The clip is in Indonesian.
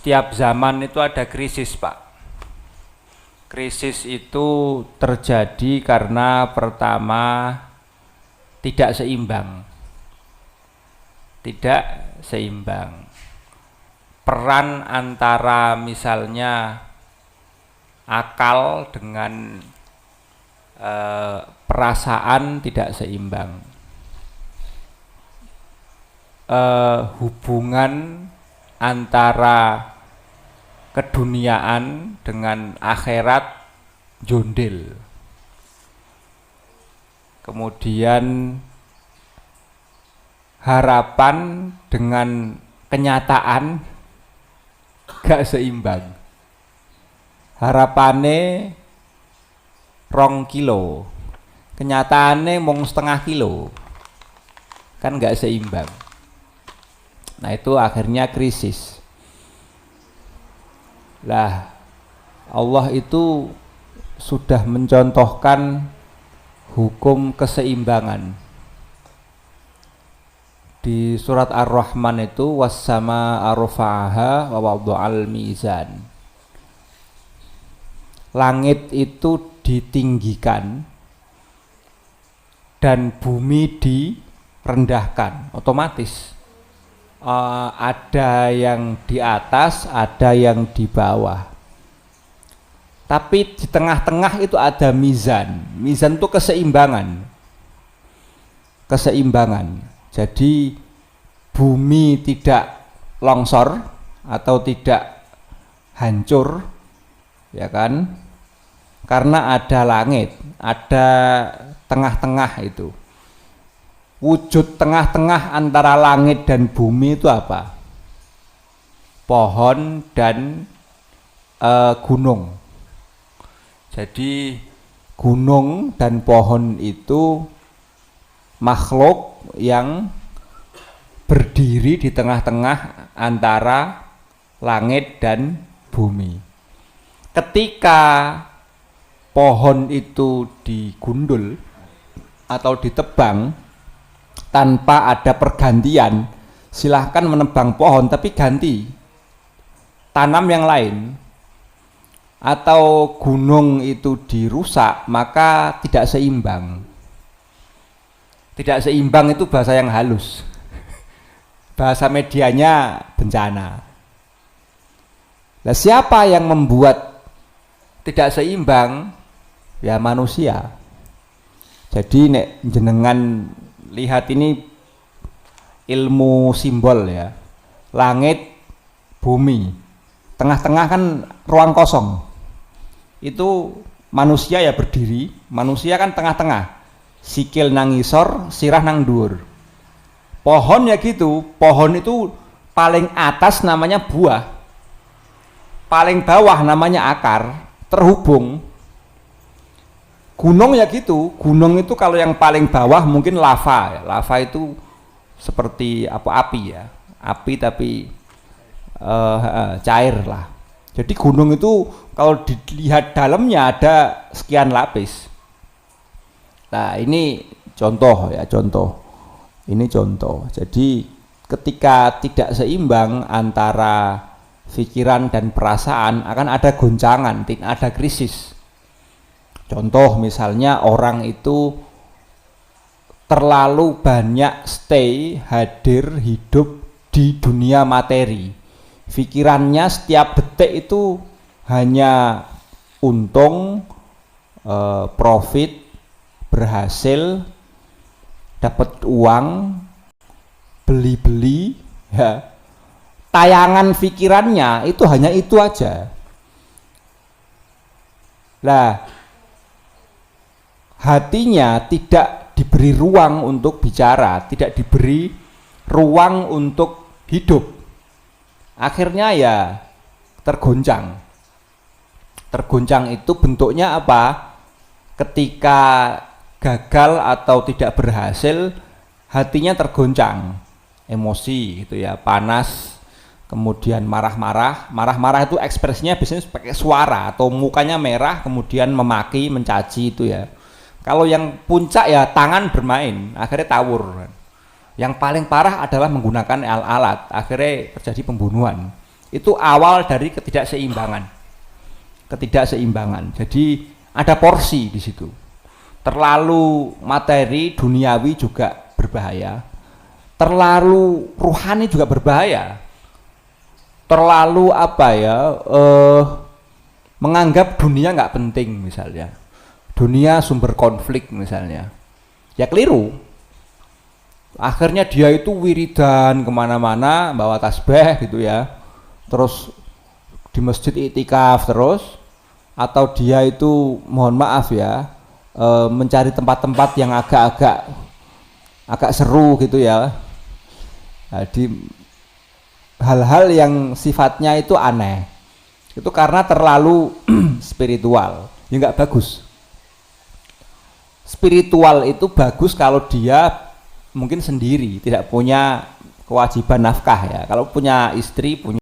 setiap zaman itu ada krisis, Pak. Krisis itu terjadi karena pertama tidak seimbang. Tidak seimbang. Peran antara misalnya akal dengan perasaan tidak seimbang. Hubungan antara keduniaan dengan akhirat jondil. Kemudian harapan dengan kenyataan gak seimbang. Harapane 2 kilo, kenyataannya mung 0,5 kilo, kan gak seimbang. Nah itu akhirnya krisis. Lah Allah itu sudah mencontohkan hukum keseimbangan di surat Ar-Rahman itu, wassama arfa'aha wa wada'al mizan. Langit itu ditinggikan dan bumi direndahkan. Otomatis ada yang di atas, ada yang di bawah. Tapi di tengah-tengah itu ada mizan. Mizan itu keseimbangan. Keseimbangan. Jadi bumi tidak longsor atau tidak hancur, ya kan? Karena ada langit, ada tengah-tengah itu. Wujud tengah-tengah antara langit dan bumi itu apa? Pohon dan gunung. Jadi gunung dan pohon itu makhluk yang berdiri di tengah-tengah antara langit dan bumi. Ketika pohon itu digundul atau ditebang tanpa ada pergantian, silahkan menebang pohon tapi ganti, tanam yang lain. Atau gunung itu dirusak, maka tidak seimbang. Tidak seimbang itu bahasa yang halus. Bahasa medianya bencana. Nah, siapa yang membuat tidak seimbang? Ya manusia. Jadi nek jenengan lihat ini ilmu simbol ya. Langit, bumi. Tengah-tengah kan ruang kosong. Itu manusia ya berdiri, manusia kan tengah-tengah. Sikil nang ngisor, sirah nang dhuwur. Pohon ya gitu, pohon itu paling atas namanya buah, paling bawah namanya akar, terhubung. Gunung ya gitu, gunung itu kalau yang paling bawah mungkin lava, lava itu seperti apa, api ya, api tapi cair lah. Jadi gunung itu kalau dilihat dalamnya ada sekian lapis. Nah ini contoh ya, contoh. Ini contoh. Jadi ketika tidak seimbang antara pikiran dan perasaan akan ada goncangan, ada krisis. Contoh misalnya orang itu terlalu banyak stay, hadir, hidup di dunia materi. Pikirannya setiap detik itu hanya untung, profit, berhasil, dapat uang, beli-beli, ya. Tayangan pikirannya itu hanya itu aja. Lah, hatinya tidak diberi ruang untuk bicara, tidak diberi ruang untuk hidup. Akhirnya ya tergoncang. Tergoncang itu bentuknya apa? Ketika gagal atau tidak berhasil, hatinya tergoncang, emosi gitu ya, panas, kemudian marah-marah itu ekspresinya biasanya pakai suara atau mukanya merah, kemudian memaki, mencaci itu ya. Kalau yang puncak ya tangan bermain, akhirnya tawur. Yang paling parah adalah menggunakan alat, akhirnya terjadi pembunuhan. Itu awal dari ketidakseimbangan. Jadi ada porsi di situ. Terlalu materi duniawi juga berbahaya. Terlalu ruhani juga berbahaya. Terlalu menganggap dunia nggak penting misalnya. Dunia sumber konflik misalnya. Ya keliru. Akhirnya dia itu wiridan kemana-mana bawa tasbih gitu ya. Terus di masjid iktikaf terus, atau dia itu mohon maaf ya mencari tempat-tempat yang agak seru gitu ya. Jadi hal-hal yang sifatnya itu aneh itu karena terlalu spiritual, ya nggak bagus. Spiritual itu bagus kalau dia mungkin sendiri, tidak punya kewajiban nafkah ya. Kalau punya istri, punya